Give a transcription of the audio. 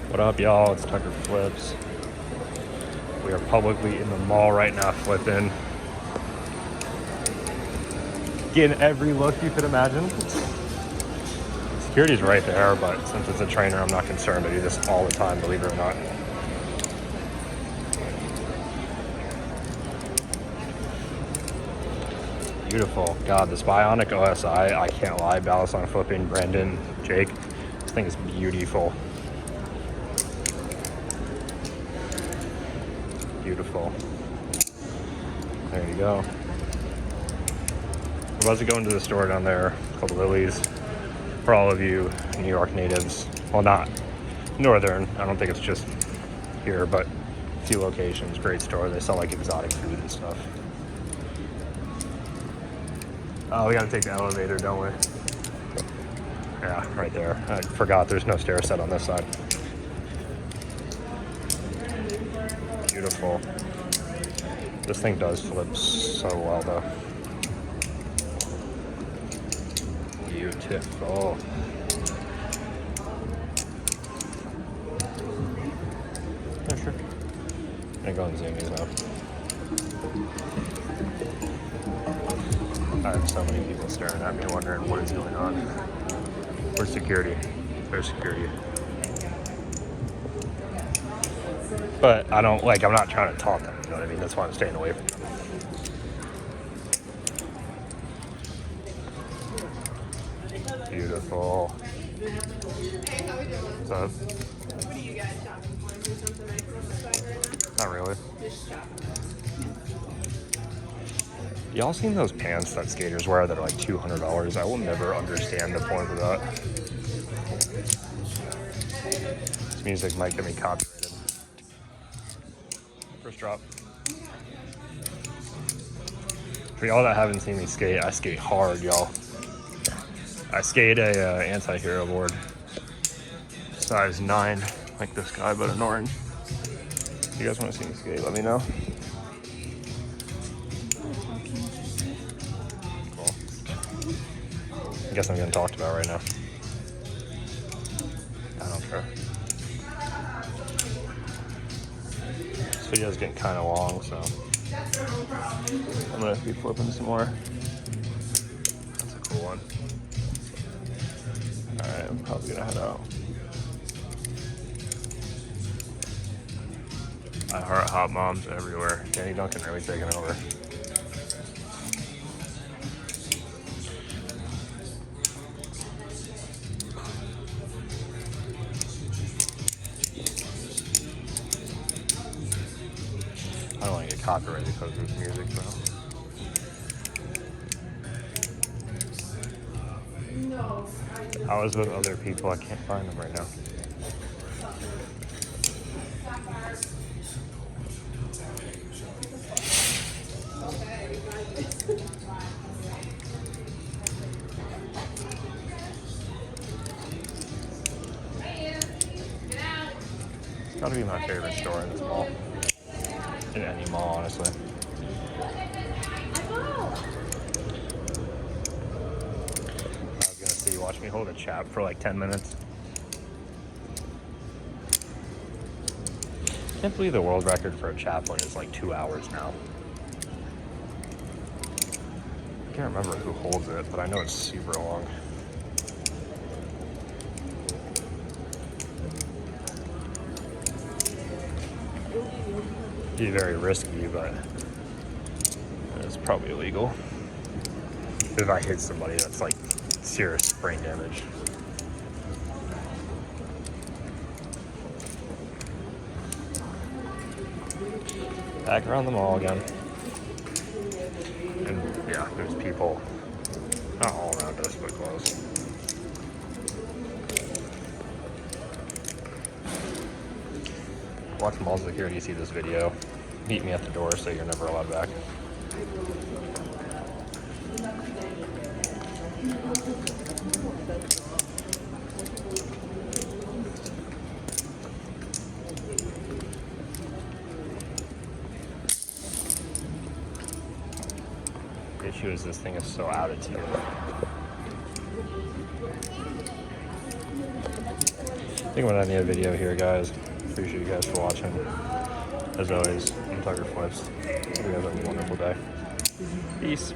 What up, y'all? It's Tucker Flips. We are publicly in the mall right now, flipping. Getting every look you could imagine. Security's right there, but since it's a trainer, I'm not concerned. I do this all the time, believe it or not. Beautiful. God, this Bionic OSI, I can't lie. Balisong flipping, Brandon, Jake. This thing is beautiful. Beautiful. There you go. I'm about to go into the store down there called Lily's. For all of you New York natives, well, not northern, I don't think it's just here, but a few locations. Great store. They sell like exotic food and stuff. Oh, we gotta take the elevator, don't we? Yeah, right there. I forgot there's no stair set on this side. Beautiful. This thing does flip so well, though. Beautiful. Yeah, sure. I'm gonna go and zoom these out. I have so many people staring at me wondering what is going on. Where's security? There's security. But I don't, like, I'm not trying to taunt them, you know what I mean? That's why I'm staying away from them. Beautiful. Hey, how we doing? What's up? What do you guys shopping for? Is there something nice on the side right now? Not really. Just shopping. Y'all seen those pants that skaters wear that are like $200? I will never understand the point of that. This music might get me copyrighted. First drop. For y'all that haven't seen me skate, I skate hard, y'all. I skate a anti-hero board. Size 9, like this guy, but an orange. If you guys want to see me skate, let me know. Cool. I guess I'm getting talked about right now. I don't care. This video's getting kind of long, so I'm gonna be flipping some more. That's a cool one. Alright, I'm probably gonna head out. I heart hot moms everywhere. Danny Duncan really taking over. I don't want to get copyrighted because of this music, though. I was with other people. I can't find them right now. It's gotta be my favorite store in this mall. In any mall, honestly. Watch me hold a chap for like 10 minutes. Can't believe the world record for a chaplain is like 2 hours now. I can't remember who holds it, but I know it's super long. It'd be very risky, but it's probably illegal. If I hit somebody, that's like serious brain damage. Back around the mall again. And yeah, there's people not all around us, but close. Watch mall security see this video. Meet me at the door so you're never allowed back. The issue is this thing is so out of tune. think I'm gonna end the video here, guys. Appreciate you guys for watching. As always, I'm Tucker Flips. Hope you guys have a wonderful day. Peace.